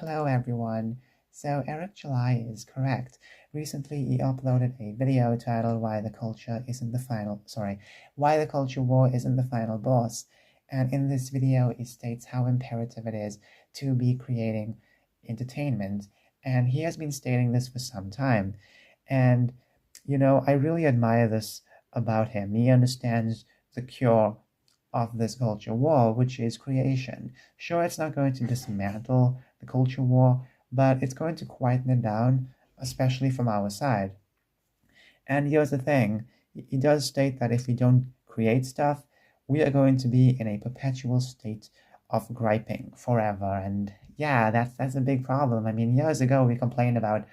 Hello everyone. So Eric July is correct. Recently he uploaded a video titled Why the Culture War Isn't the Final Boss. And in this video he states how imperative it is to be creating entertainment. And he has been stating this for some time. And I really admire this about him. He understands the cure of this culture war, which is creation. Sure, it's not going to dismantle the culture war, but it's going to quieten it down, especially from our side. And here's the thing, he does state that if we don't create stuff, we are going to be in a perpetual state of griping forever. And yeah, that's a big problem. I mean, years ago we complained about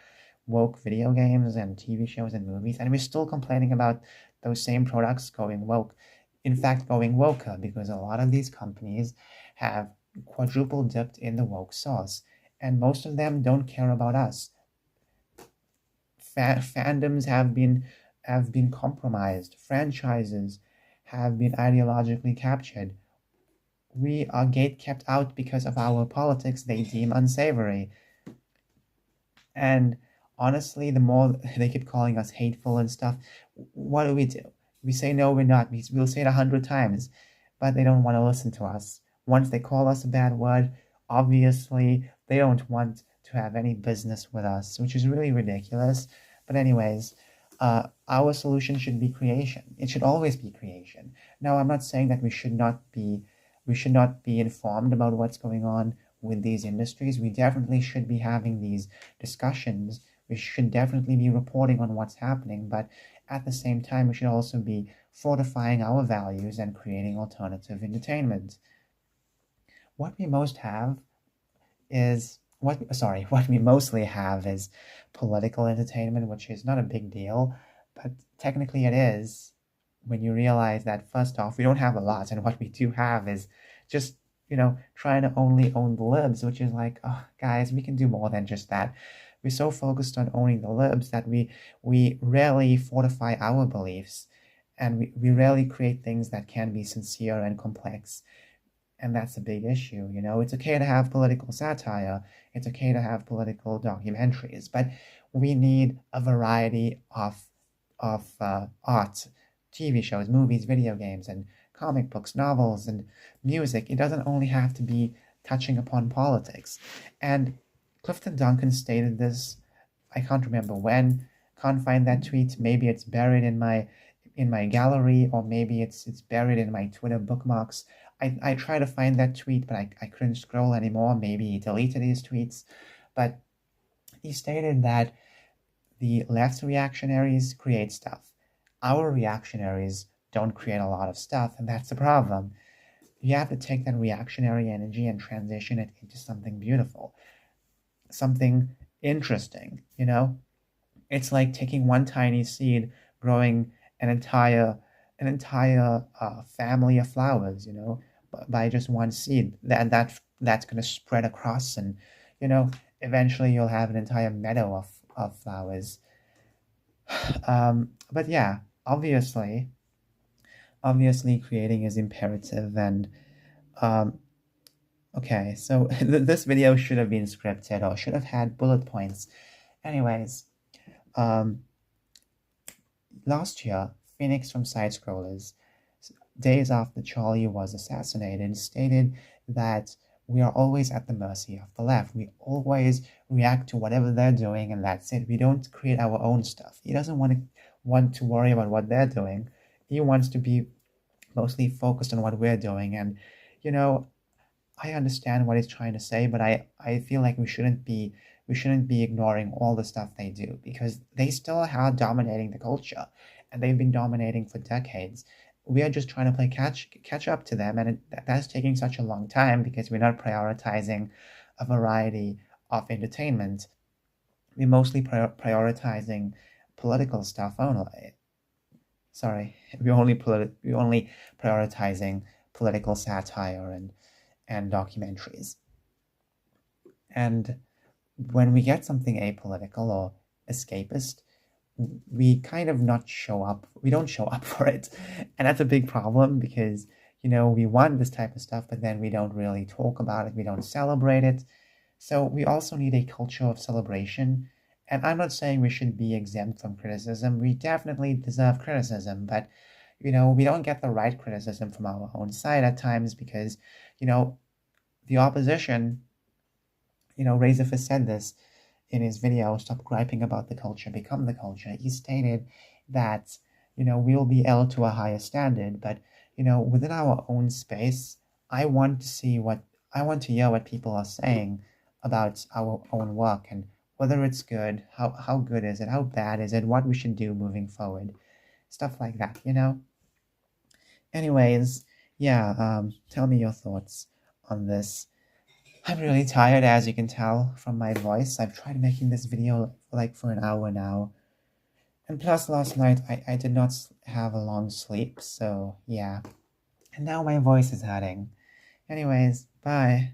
woke video games and TV shows and movies, and we're still complaining about those same products going woke. In fact, going woker, because a lot of these companies have quadruple dipped in the woke sauce, and most of them don't care about us. Fandoms have been compromised. Franchises have been ideologically captured. We are gate kept out because of our politics they deem unsavory. And honestly, the more they keep calling us hateful and stuff, what do? We say no, we're not. We'll say it 100 times, but they don't want to listen to us. Once they call us a bad word, obviously they don't want to have any business with us, which is really ridiculous. But anyways, our solution should be creation. It should always be creation. Now, I'm not saying that we should not be informed about what's going on with these industries. We definitely should be having these discussions. We should definitely be reporting on what's happening, but at the same time, we should also be fortifying our values and creating alternative entertainment. What we most have is what we mostly have is political entertainment, which is not a big deal, but technically it is when you realize that first off, we don't have a lot, and what we do have is just trying to only own the libs, which is like, oh guys, we can do more than just that. We're so focused on owning the libs that we rarely fortify our beliefs, and we rarely create things that can be sincere and complex. And that's a big issue. It's okay to have political satire, it's okay to have political documentaries, but we need a variety of art, TV shows, movies, video games, and comic books, novels, and music. It doesn't only have to be touching upon politics. And Clifton Duncan stated this, I can't remember when, can't find that tweet. Maybe it's buried in my gallery, or maybe it's buried in my Twitter bookmarks. I tried to find that tweet, but I couldn't scroll anymore. Maybe he deleted his tweets. But he stated that the left's reactionaries create stuff. Our reactionaries don't create a lot of stuff, and that's the problem. You have to take that reactionary energy and transition it into something beautiful, something interesting. It's like taking one tiny seed, growing an entire family of flowers, by just one seed. That's going to spread across, and eventually you'll have an entire meadow of flowers. But yeah, obviously creating is imperative. And okay, so this video should have been scripted, or should have had bullet points. Anyways, last year, Phoenix from Side Scrollers, days after Charlie was assassinated, stated that we are always at the mercy of the left. We always react to whatever they're doing, and that's it. We don't create our own stuff. He doesn't want to worry about what they're doing. He wants to be mostly focused on what we're doing. And I understand what he's trying to say, but I feel like we shouldn't be ignoring all the stuff they do, because they still are dominating the culture, and they've been dominating for decades. We are just trying to play catch up to them, and that's taking such a long time because we're not prioritizing a variety of entertainment. We're mostly prioritizing political stuff only. Sorry, we're only prioritizing political satire and documentaries. And when we get something apolitical or escapist, we kind of we don't show up for it. And that's a big problem, because we want this type of stuff, but then we don't really talk about it, we don't celebrate it. So we also need a culture of celebration. And I'm not saying we should be exempt from criticism. We definitely deserve criticism, but we don't get the right criticism from our own side at times because, you know, the opposition, Razor said this in his video, Stop Griping About the Culture, Become the Culture. He stated that, we'll be held to a higher standard, but, within our own space, I want to hear what people are saying about our own work and whether it's good, how good is it, how bad is it, what we should do moving forward, stuff like that. Anyways, yeah, tell me your thoughts on this. I'm really tired, as you can tell from my voice. I've tried making this video like for an hour now. And plus, last night I did not have a long sleep, so yeah. And now my voice is hurting. Anyways, bye.